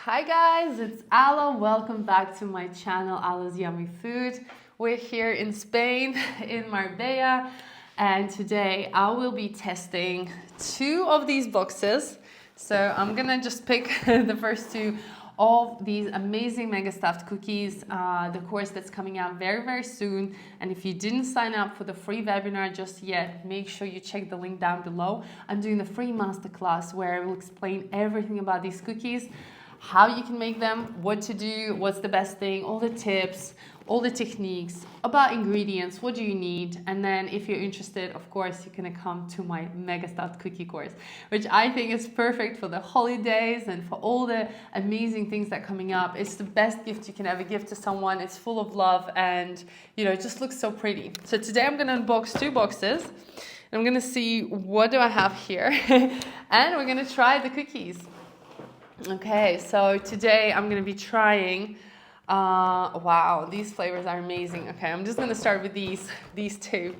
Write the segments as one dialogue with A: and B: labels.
A: Hi guys, it's Ala. Welcome back to my channel, Ala's Yummy Food. We're here in Spain, in Marbella, and today I will be testing two of these boxes. So I'm gonna just pick the first two of these amazing mega stuffed cookies, the course that's coming out very soon. And if you didn't sign up for the free webinar just yet, make sure you check the link down below. I'm doing the free masterclass where I will explain everything about these cookies, how you can make them, what to do, what's the best thing, all the tips, all the techniques, about ingredients, what do you need. And then if you're interested, of course, you're gonna come to my mega stuffed cookie course, which I think is perfect for the holidays and for all the amazing things that are coming up. It's the best gift you can ever give to someone. It's full of love and it just looks so pretty. So today I'm gonna unbox two boxes. I'm gonna see what do I have here and we're gonna try the cookies. Okay, so today I'm gonna be trying, wow, these flavors are amazing. Okay, I'm just gonna start with these two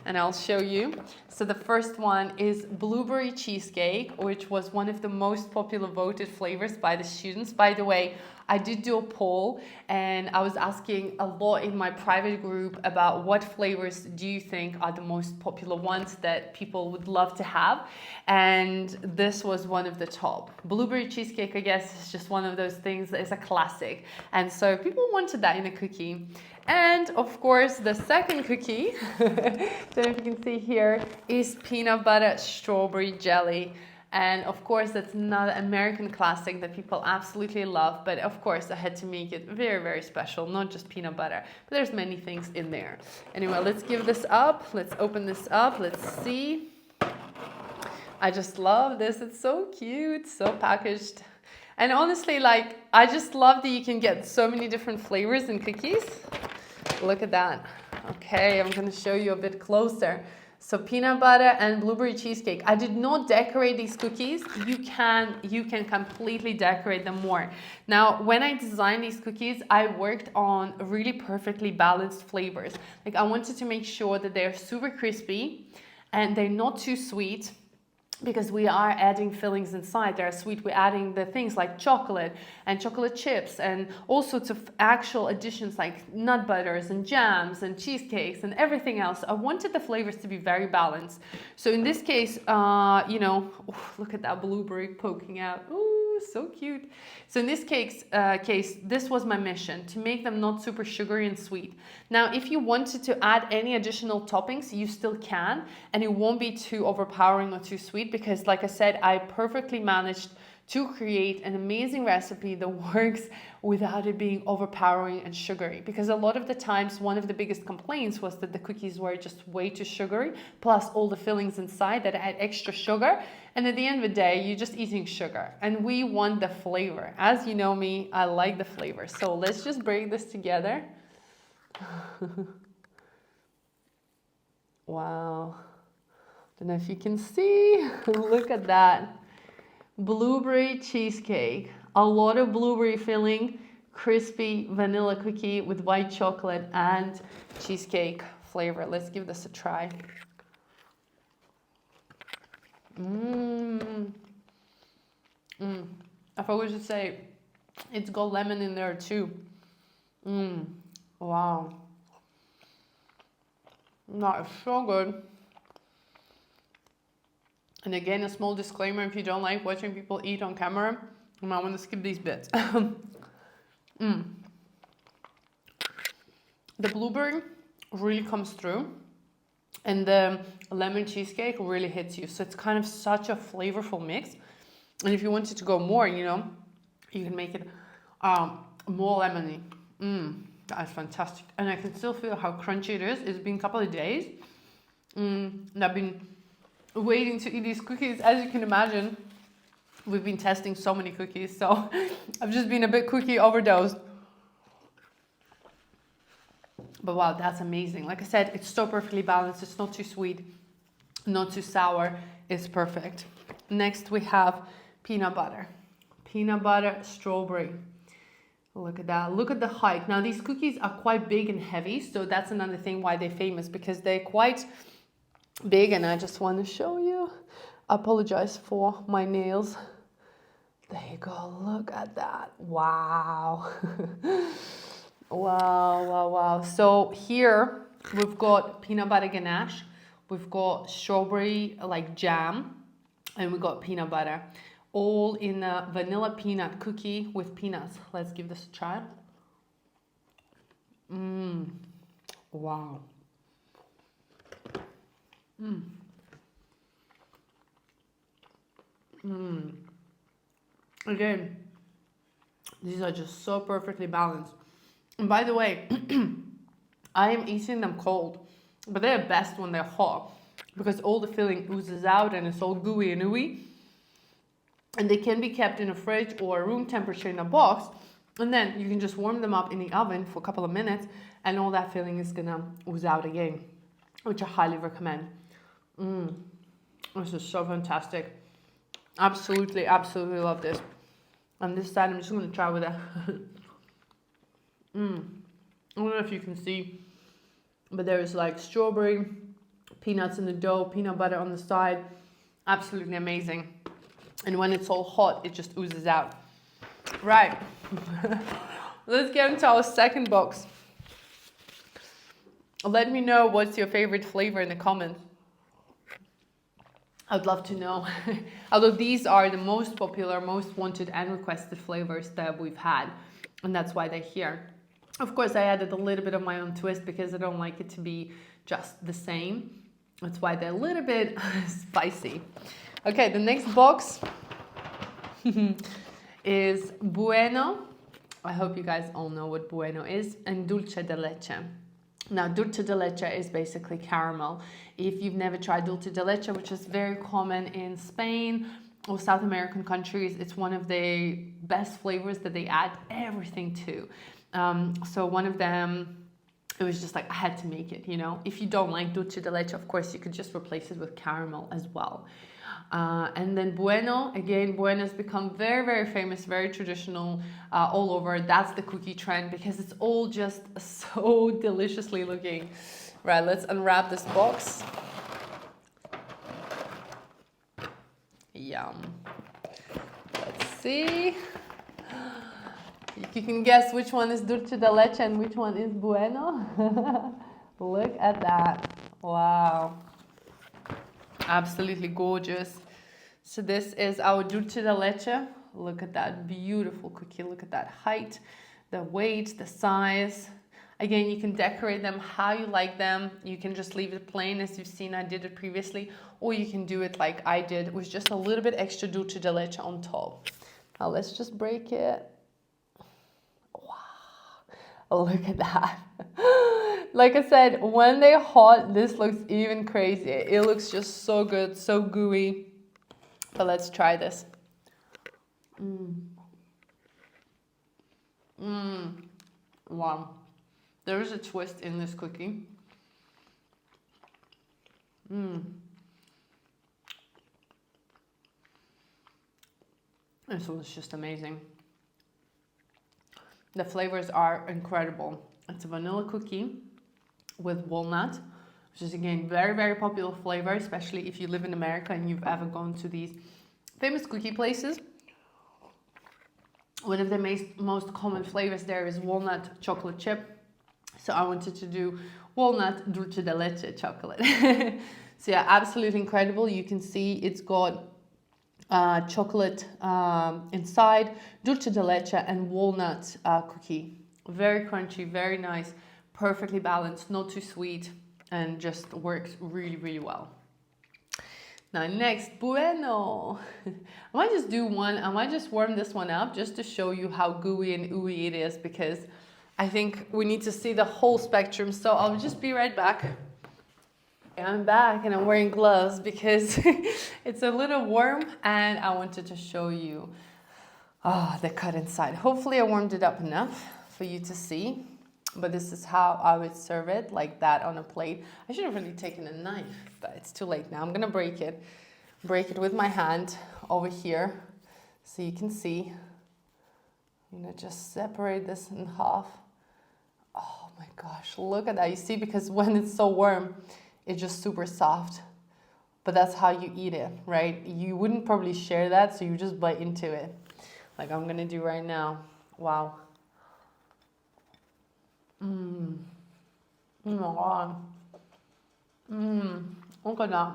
A: and I'll show you. So the first one is blueberry cheesecake, which was one of the most popular voted flavors by the students. By the way, I did do a poll and I was asking a lot in my private group about what flavors do you think are the most popular ones that people would love to have. And this was one of the top. Blueberry cheesecake, I guess, is just one of those things that is a classic. And so people wanted that in a cookie. And of course, the second cookie, don't know if you can see here, is peanut butter strawberry jelly. And of course, that's another American classic that people absolutely love. But of course, I had to make it very special, not just peanut butter, but there's many things in there. Anyway, let's give this up. Let's open this up. Let's see. I just love this. It's so cute, so packaged. And honestly, I just love that you can get so many different flavors in cookies. Look at that. Okay, I'm gonna show you a bit closer. So peanut butter and blueberry cheesecake. I did not decorate these cookies. You can completely decorate them more. Now, when I designed these cookies, I worked on really perfectly balanced flavors. I wanted to make sure that they're super crispy and they're not too sweet, because we are adding fillings inside. They're sweet. We're adding the things like chocolate and chocolate chips and all sorts of actual additions like nut butters and jams and cheesecakes and everything else. I wanted the flavors to be very balanced. So in this case, look at that blueberry poking out. Ooh, so cute. So in this case, this was my mission, to make them not super sugary and sweet. Now, if you wanted to add any additional toppings, you still can, and it won't be too overpowering or too sweet, because like I said, I perfectly managed to create an amazing recipe that works without it being overpowering and sugary. Because a lot of the times, one of the biggest complaints was that the cookies were just way too sugary, plus all the fillings inside that add extra sugar. And at the end of the day, you're just eating sugar. And we want the flavor. As you know me, I like the flavor. So let's just break this together. Wow. Don't know if you can see. Look at that. Blueberry cheesecake. A lot of blueberry filling, crispy vanilla cookie with white chocolate and cheesecake flavor. Let's give this a try. I forgot to say, it's got lemon in there too. Wow. That is so good. And again, a small disclaimer, if you don't like watching people eat on camera, you might want to skip these bits. The blueberry really comes through and the lemon cheesecake really hits you. So it's kind of such a flavorful mix. And if you wanted to go more, you can make it more lemony. That is fantastic. And I can still feel how crunchy it is. It's been a couple of days. And I've been waiting to eat these cookies. As you can imagine, we've been testing so many cookies, so I've just been a bit cookie overdosed. But wow, that's amazing. Like I said, it's so perfectly balanced. It's not too sweet, not too sour. It's perfect. Next we have peanut butter strawberry. Look at that. Look at the height. Now these cookies are quite big and heavy, so that's another thing why they're famous, because they're quite big. And I just want to show you. I apologize for my nails. There you go, look at that. Wow. Wow, wow, wow. So here we've got peanut butter ganache, we've got strawberry like jam, and we've got peanut butter. All in a vanilla peanut cookie with peanuts. Let's give this a try. Wow. Again, these are just so perfectly balanced. And by the way, I am eating them cold, but they're best when they're hot because all the filling oozes out and it's all gooey and ooey. And they can be kept in a fridge or room temperature in a box. And then you can just warm them up in the oven for a couple of minutes and all that filling is gonna ooze out again, which I highly recommend. This is so fantastic. Absolutely, absolutely love this. And this side I'm just gonna try with it. I don't know if you can see, but there is like strawberry, peanuts in the dough, peanut butter on the side. Absolutely amazing. And when it's all hot, it just oozes out. Right. Let's get into our second box. Let me know what's your favorite flavor in the comments. I'd love to know. Although these are the most popular, most wanted and requested flavors that we've had. And that's why they're here. Of course, I added a little bit of my own twist because I don't like it to be just the same. That's why they're a little bit spicy. Okay, the next box is Bueno. I hope you guys all know what Bueno is. And Dulce de Leche. Now, dulce de leche is basically caramel. If you've never tried dulce de leche, which is very common in Spain or South American countries, it's one of the best flavors that they add everything to. So one of them, it was just like, I had to make it, you know. If you don't like dulce de leche, of course, you could just replace it with caramel as well. And then Bueno, again, Bueno's become very, very famous, very traditional all over. That's the cookie trend because it's all just so deliciously looking. Right, let's unwrap this box. Yum. Let's see. You can guess which one is dulce de leche and which one is Bueno. Look at that. Wow. Absolutely gorgeous. So this is our dulce de leche. Look at that beautiful cookie. Look at that height, the weight, the size. Again, you can decorate them how you like them. You can just leave it plain as you've seen I did it previously, or you can do it like I did with just a little bit extra dulce de leche on top. Now let's just break it. Wow, look at that. Like I said, when they're hot, this looks even crazy. It looks just so good, so gooey. But let's try this. Wow. There is a twist in this cookie. This one's just amazing. The flavors are incredible. It's a vanilla cookie with walnut, which is again very, very popular flavor, especially if you live in America and you've ever gone to these famous cookie places. One of the most common flavors there is walnut chocolate chip. So I wanted to do walnut dulce de leche chocolate. So yeah, absolutely incredible. You can see it's got chocolate inside, dulce de leche and walnut cookie. Very crunchy, very nice, perfectly balanced, not too sweet, and just works really, really well. Now next, Bueno. I might just do one, I might just warm this one up just to show you how gooey and ooey it is, because I think we need to see the whole spectrum. So I'll just be right back. I'm back and I'm wearing gloves because it's a little warm and I wanted to show you the cut inside. Hopefully I warmed it up enough for you to see, but this is how I would serve it, like that on a plate. I should have really taken a knife, but it's too late now. I'm gonna break it with my hand over here so you can see. I'm gonna just separate this in half. Oh my gosh, look at that. You see, because when it's so warm, it's just super soft, but that's how you eat it, right? You wouldn't probably share that, so you just bite into it. like I'm gonna do right now. Wow. Mmm. Oh my god. Mmm. Look at that.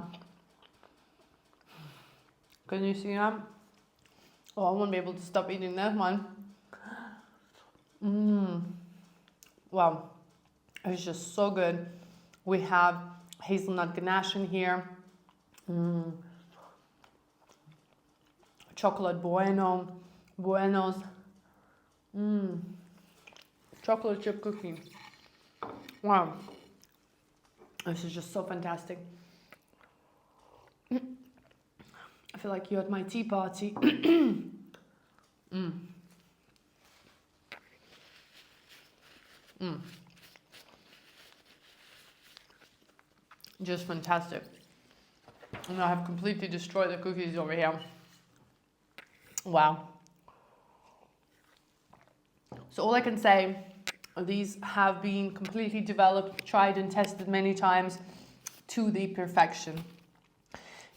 A: Can you see that? Oh, I won't be able to stop eating that one. Mmm. Wow. It's just so good. We have hazelnut ganache in here. Mmm. Chocolate buenos. Mmm. Chocolate chip cookie. Wow. This is just so fantastic. I feel like you're at my tea party. Mm. Mm. Just fantastic. And I have completely destroyed the cookies over here. Wow. So all I can say, these have been completely developed, tried and tested many times to the perfection.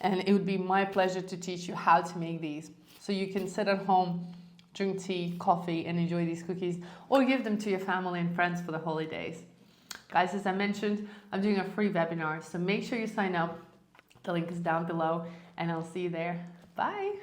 A: And it would be my pleasure to teach you how to make these. So you can sit at home, drink tea, coffee, and enjoy these cookies, or give them to your family and friends for the holidays. Guys, as I mentioned, I'm doing a free webinar, so make sure you sign up. The link is down below, and I'll see you there. Bye.